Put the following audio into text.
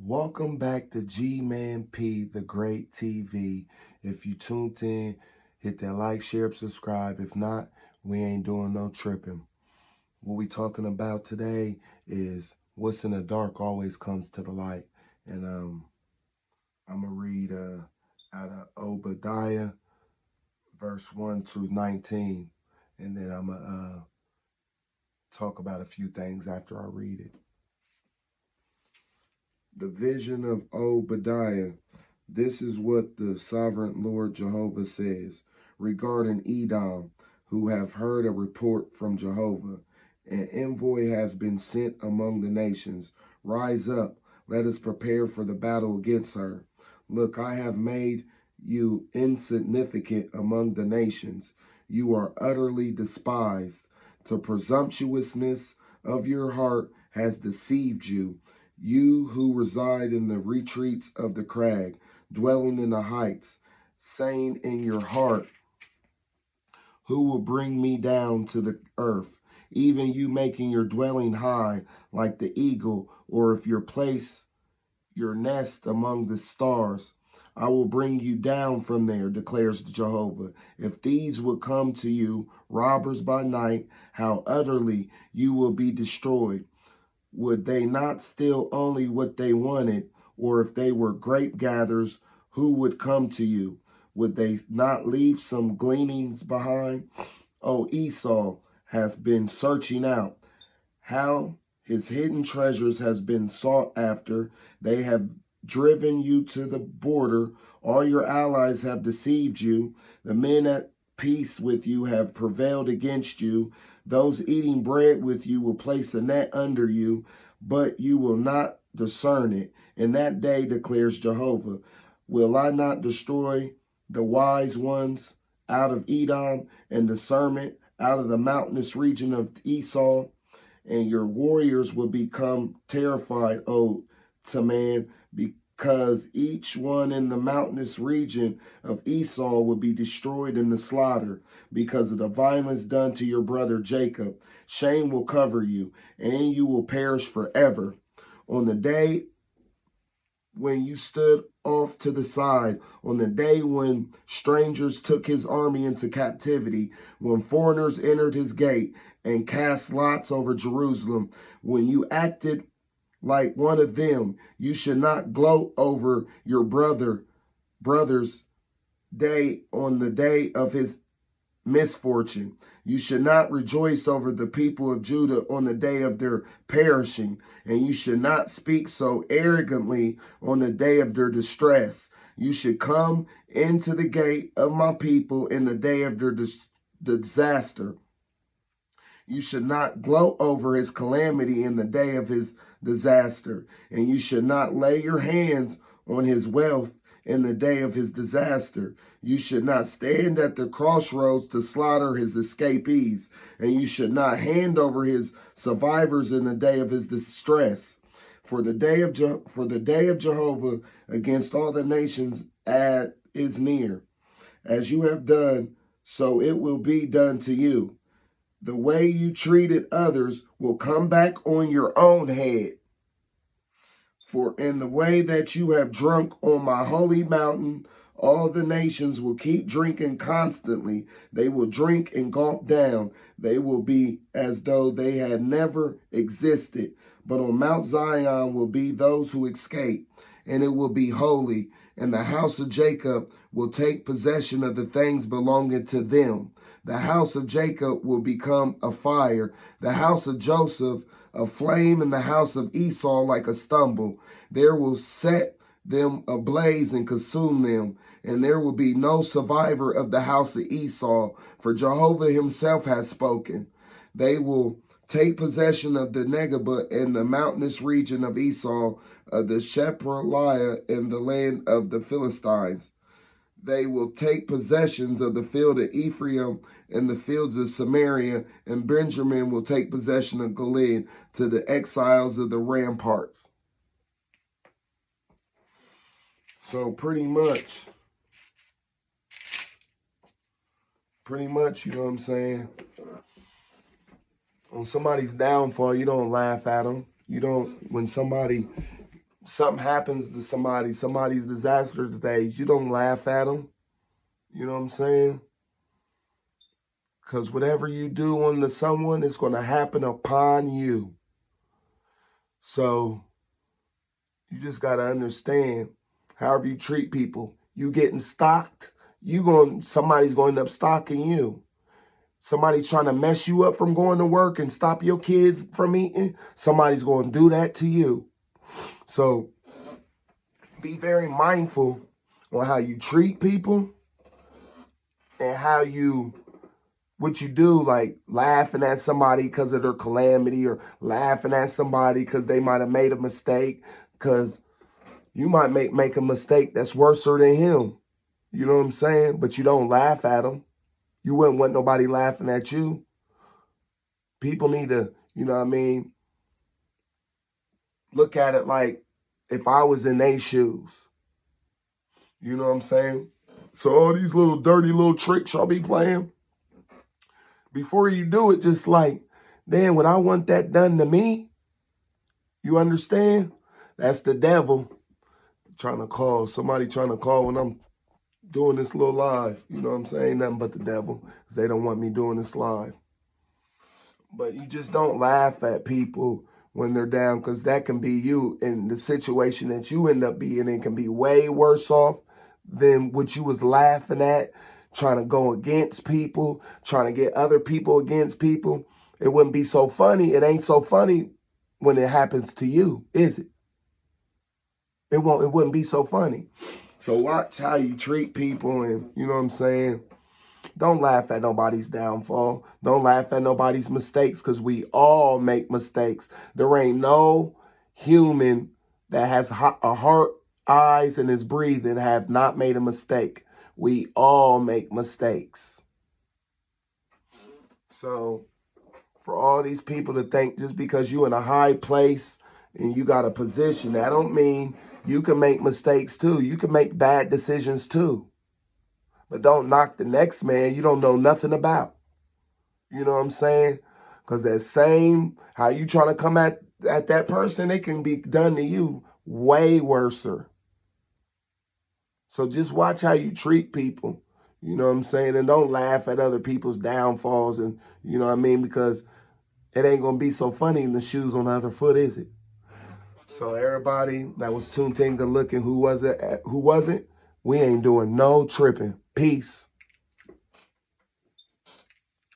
Welcome back to G-Man-P, the Great TV. If you tuned in, hit that like, share, subscribe. If not, we ain't doing no tripping. What we talking about today is what's in the dark always comes to the light. And I'm going to read out of Obadiah, verse 1 to 19. And then I'm going to talk about a few things after I read it. The vision of Obadiah. This is what the sovereign Lord Jehovah says regarding Edom, who have heard a report from Jehovah. An envoy has been sent among the nations. Rise up, let us prepare for the battle against her. Look, I have made you insignificant among the nations. You are utterly despised. The presumptuousness of your heart has deceived you. You who reside in the retreats of the crag, dwelling in the heights, saying in your heart, who will bring me down to the earth? Even you making your dwelling high like the eagle, or if you place your nest among the stars, I will bring you down from there, declares Jehovah. If these would come to you, robbers by night, how utterly you will be destroyed. Would they not steal only what they wanted? Or if they were grape gatherers, who would come to you? Would they not leave some gleanings behind? Oh, Esau has been searching out how his hidden treasures has been sought after. They have driven you to the border. All your allies have deceived you. The men at peace with you have prevailed against you. Those eating bread with you will place a net under you, but you will not discern it. In that day, declares Jehovah, will I not destroy the wise ones out of Edom and discernment out of the mountainous region of Esau? And your warriors will become terrified, O Taman, because each one in the mountainous region of Esau will be destroyed in the slaughter because of the violence done to your brother Jacob. Shame will cover you, and you will perish forever. On the day when you stood off to the side, on the day when strangers took his army into captivity, when foreigners entered his gate and cast lots over Jerusalem, when you acted like one of them, you should not gloat over your brother's day on the day of his misfortune. You should not rejoice over the people of Judah on the day of their perishing, and you should not speak so arrogantly on the day of their distress. You should come into the gate of my people in the day of their disaster. You should not gloat over his calamity in the day of his disaster, and you should not lay your hands on his wealth in the day of his disaster. You should not stand at the crossroads to slaughter his escapees, and you should not hand over his survivors in the day of his distress. For the day of Jehovah against all the nations is near. As you have done, so it will be done to you. The way you treated others will come back on your own head. For in the way that you have drunk on my holy mountain, all the nations will keep drinking constantly. They will drink and gulp down. They will be as though they had never existed. But on Mount Zion will be those who escape, and it will be holy. And the house of Jacob will take possession of the things belonging to them. The house of Jacob will become a fire, the house of Joseph a flame, and the house of Esau like a stubble. There will set them ablaze and consume them, and there will be no survivor of the house of Esau, for Jehovah himself has spoken. They will take possession of the Negeb and the mountainous region of Esau, of the Shephaliah and the land of the Philistines. They will take possessions of the field of Ephraim and the fields of Samaria, and Benjamin will take possession of Gilead to the exiles of the ramparts. So pretty much, you know what I'm saying? On somebody's downfall, you don't laugh at them. You don't, when somebody something happens to somebody, somebody's disaster today, you don't laugh at them. You know what I'm saying? Because whatever you do unto someone, it's going to happen upon you. So you just got to understand, however you treat people, you getting stocked, somebody's going to end up stalking you. Somebody trying to mess you up from going to work and stop your kids from eating, somebody's going to do that to you. So be very mindful on how you treat people and what you do, like laughing at somebody because of their calamity, or laughing at somebody because they might have made a mistake, because you might make a mistake that's worse than him. You know what I'm saying? But you don't laugh at them. You wouldn't want nobody laughing at you. People need to, you know what I mean, look at it like if I was in their shoes. You know what I'm saying? So all these little dirty little tricks y'all be playing, before you do it, just like, then when I want that done to me, you understand? That's the devil somebody trying to call when I'm doing this little live. You know what I'm saying? Nothing but the devil, because they don't want me doing this live. But you just don't laugh at people when they're down, because that can be you. And the situation that you end up being in can be way worse off than what you was laughing at, trying to go against people, trying to get other people against people. It wouldn't be so funny. It ain't so funny when it happens to you, is it? It wouldn't be so funny. So watch how you treat people, and you know what I'm saying? Don't laugh at nobody's downfall. Don't laugh at nobody's mistakes, because we all make mistakes. There ain't no human that has a heart, eyes, and is breathing have not made a mistake. We all make mistakes. So for all these people to think just because you in a high place and you got a position, that don't mean you can make mistakes too. You can make bad decisions too. But don't knock the next man you don't know nothing about. You know what I'm saying? Because that same, how you trying to come at that person, it can be done to you way worser. So just watch how you treat people. You know what I'm saying? And don't laugh at other people's downfalls, and you know what I mean? Because it ain't going to be so funny in the shoes on the other foot, is it? So everybody that was tuned in, good looking, who wasn't, we ain't doing no tripping. Peace.